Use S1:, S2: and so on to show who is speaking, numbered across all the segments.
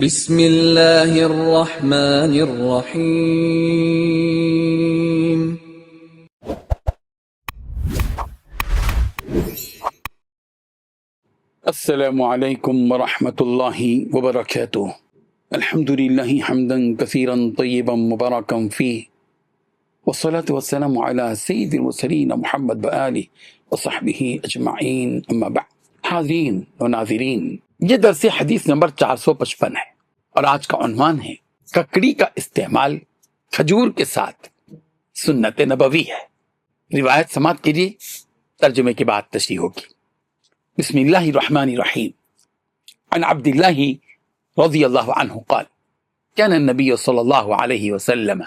S1: بسم اللہ الرحمن الرحیم۔
S2: السلام علیکم ورحمۃ اللہ وبرکاتہ۔ الحمد للہ حمدا کثیرا طیبا مبارکا فیہ، والصلاة والسلام علی سید المرسلین محمد وآلہ وصحبہ اجمعین، اما بعد۔ حاضرین و ناظرین، یہ درس حدیث نمبر 455 ہے اور آج کا عنوان ہے ککڑی کا استعمال کھجور کے ساتھ سنت نبوی ہے۔ روایت سماعت کیجیے، ترجمے کے بعد تشریح ہوگی۔ بسم اللہ الرحمن الرحیم۔ عن عبد اللہ رضی اللہ عنہ قال كان النبي صلی اللہ علیہ وسلم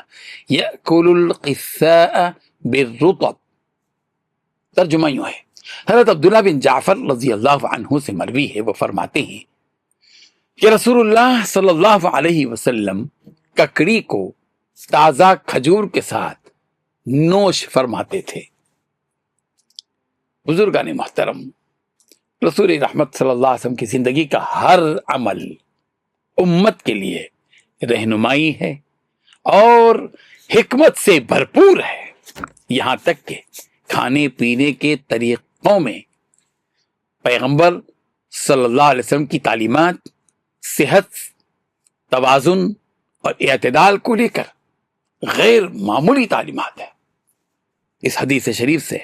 S2: يأكل القثاء بالرطب۔ ترجمہ یوں ہے، حضرت عبداللہ بن جعفر رضی اللہ عنہ سے مروی ہے، وہ فرماتے ہیں کہ رسول اللہ صلی اللہ علیہ وسلم ککڑی کو تازہ کھجور کے ساتھ نوش فرماتے تھے۔ بزرگان محترم، رسول رحمت صلی اللہ علیہ وسلم کی زندگی کا ہر عمل امت کے لیے رہنمائی ہے اور حکمت سے بھرپور ہے، یہاں تک کہ کھانے پینے کے طریقوں میں پیغمبر صلی اللہ علیہ وسلم کی تعلیمات صحت، توازن اور اعتدال کو لے کر غیر معمولی تعلیمات ہے۔ اس حدیث شریف سے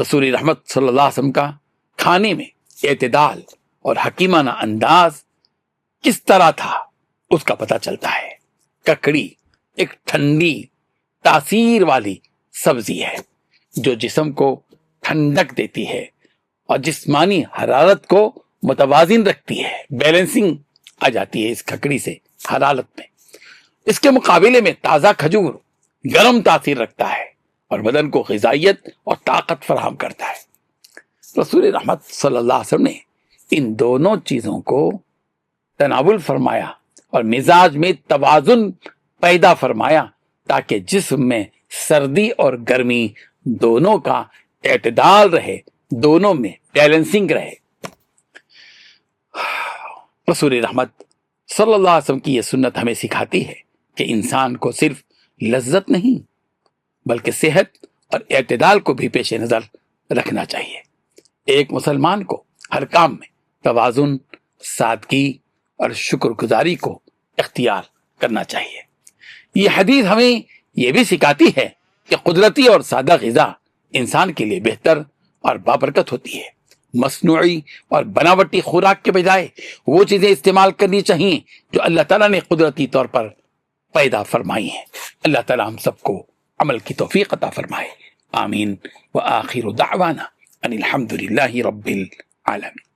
S2: رسول رحمت صلی اللہ علیہ وسلم کا کھانے میں اعتدال اور حکیمانہ انداز کس طرح تھا اس کا پتہ چلتا ہے۔ ککڑی ایک ٹھنڈی تاثیر والی سبزی ہے جو جسم کو ٹھنڈک دیتی ہے اور جسمانی حرارت کو متوازن رکھتی ہے، بیلنسنگ آ جاتی ہے اس ککڑی سے حرارت میں۔ اس کے مقابلے میں تازہ کھجور گرم تاثیر رکھتا ہے اور بدن کو غذائیت اور طاقت فراہم کرتا ہے۔ رسول رحمت صلی اللہ علیہ وسلم نے ان دونوں چیزوں کو تناول فرمایا اور مزاج میں توازن پیدا فرمایا تاکہ جسم میں سردی اور گرمی دونوں کا اعتدال رہے، دونوں میں بیلنسنگ رہے۔ رسول رحمت صلی اللہ علیہ وسلم کی یہ سنت ہمیں سکھاتی ہے کہ انسان کو صرف لذت نہیں بلکہ صحت اور اعتدال کو بھی پیش نظر رکھنا چاہیے۔ ایک مسلمان کو ہر کام میں توازن، سادگی اور شکر گزاری کو اختیار کرنا چاہیے۔ یہ حدیث ہمیں یہ بھی سکھاتی ہے کہ قدرتی اور سادہ غذا انسان کے لیے بہتر اور بابرکت ہوتی ہے۔ مصنوعی اور بناوٹی خوراک کے بجائے وہ چیزیں استعمال کرنی چاہیے جو اللہ تعالیٰ نے قدرتی طور پر پیدا فرمائی ہیں۔ اللہ تعالیٰ ہم سب کو عمل کی توفیق عطا فرمائے، آمین۔ وآخر دعوانا ان الحمد للہ رب العالمین۔